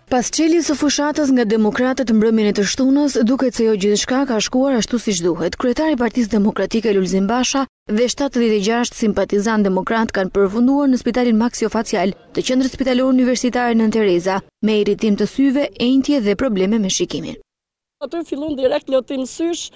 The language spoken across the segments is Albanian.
Pas çeljes së fushatës nga demokratët mbrëmjen e të shtunës, duket se jo gjithçka ka shkuar ashtu siç duhet. Kryetari i Partisë Demokratike Lulzim Basha dhe 76 simpatizantë demokrat kanë përfunduar në spitalin maksiofacial të qendrës spitalore universitare Nën Tereza me irritim të syve, enjtje dhe probleme me shikimin. Aty fillon direkt lotim sysh,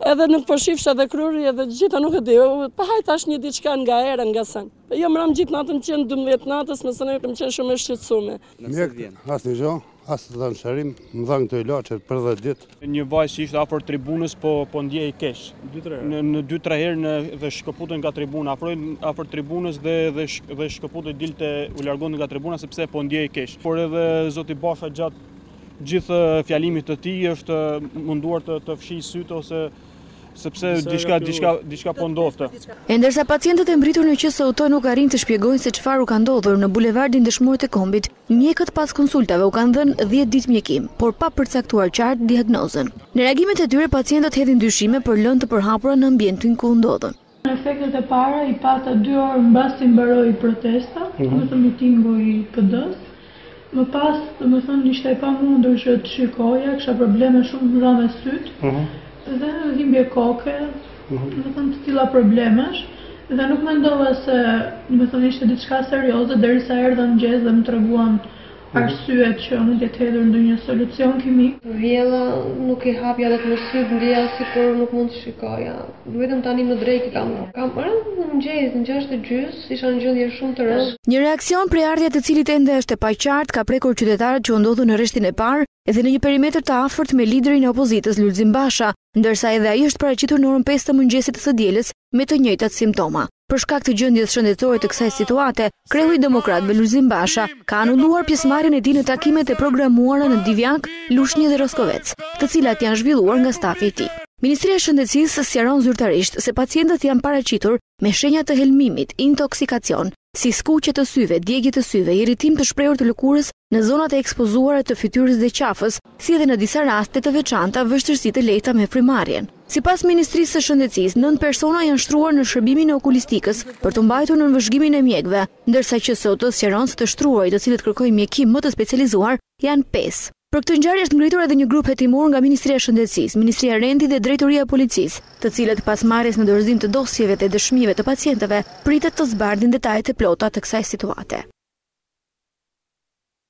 edhe nuk po shifsh edhe kryeri edhe gjitha nuk e di. Pa hajt tash një diçka nga era nga sen. Jo më ram gjithë natën qenë 12 natës, më së ne kam qenë shumë e shqetësuar. Mjek, asnjë gjë, as të dhanë shërim, më dhanë këto ilaçe për 10 ditë. Një vajzë që ishte afër tribunës po ndjej keq. Në 2-3 herë dhe shkëputën nga tribuna, afër tribunës dhe shkëputën dilte u largon nga tribuna sepse po ndjej keq. Por edhe zoti Basha gjatë gjithë fjalimit të tij është munduar të fshijë sytë ose sepse diçka po ndodhte. E ndërsa pacientët e mbritur në QSOT nuk arrin të shpjegojnë se çfarë u ka ndodhur në bulevardin Dëshmorët e Kombit, mjekët pas konsultave u kanë dhënë 10 ditë mjekim, por pa përcaktuar qartë diagnozën. Në reagimet e tyre pacientët hedhin dyshime për lënë të përhapura në ambientin ku ndodhen. Në efektet e para i pata 2 orë mbasi mbaroi protesta, mitingu i PD-s. Më pas, ishte e pamundur që të shikoja, kisha probleme shumë me sytë, dhe dhimbje koke, të tilla problemesh, dhe nuk mendova se ishte diçka serioze derisa erdha në mëngjes dhe më treguan arsyet që mund të jetë hedhur ndonjë solucion kimik. Vjella nuk i hapja edhe në syt, ndjeja sikur nuk mund të shikoja. Vetëm tani më drejt kam ardhur në mëngjes, në 6:30, isha në gjendje shumë të rëndë. Një reakcion prej ardhjat të cilit ende është e paqartë ka prekur qytetarët që u ndodhur në rreshtin e parë dhe në një perimetër të afërt me liderin e opozitës Lulzim Basha, ndërsa edhe ai është paraqitur në orën 5 të mëngjesit së dielës me të njëjtat simptoma. Për shkak të gjendjes shëndetësore të kësaj situate, kreu i demokratëve Lulzim Basha ka anulluar pjesëmarrjen e tij në takimet e programuara në Divjak, Lushnjë dhe Roskovec, të cilat janë zhvilluar nga stafi i tij. Ministria e Shëndetësisë sqaron zyrtarisht se pacientët janë paraqitur me shenja të helmimit, intoksikacion, si skuqje të syve, djegje të syve, irritim të shprehur të lëkurës në zonat e ekspozuara të fytyrës dhe qafës, si edhe në disa raste të veçanta vështirësi të lehta me frymarrjen. Sipas Ministrisë së Shëndetësisë, 9 persona janë shtruar në shërbimin e okulistikës për të mbajtur në vëzhgimin e mjekëve, ndërsa QSOT sqaron se të shtruarit të cilët kërkojnë mjekim më të specializuar janë 5. Për këtë ngjarje është ngritur edhe një grup hetimor nga Ministria e Shëndetësisë, Ministria e Rendit dhe Drejtoria e Policisë, të cilët pas marrjes në dorëzim të dosjeve të dëshmive të pacientëve, pritet të zbardhin detajet e plota të kësaj situate.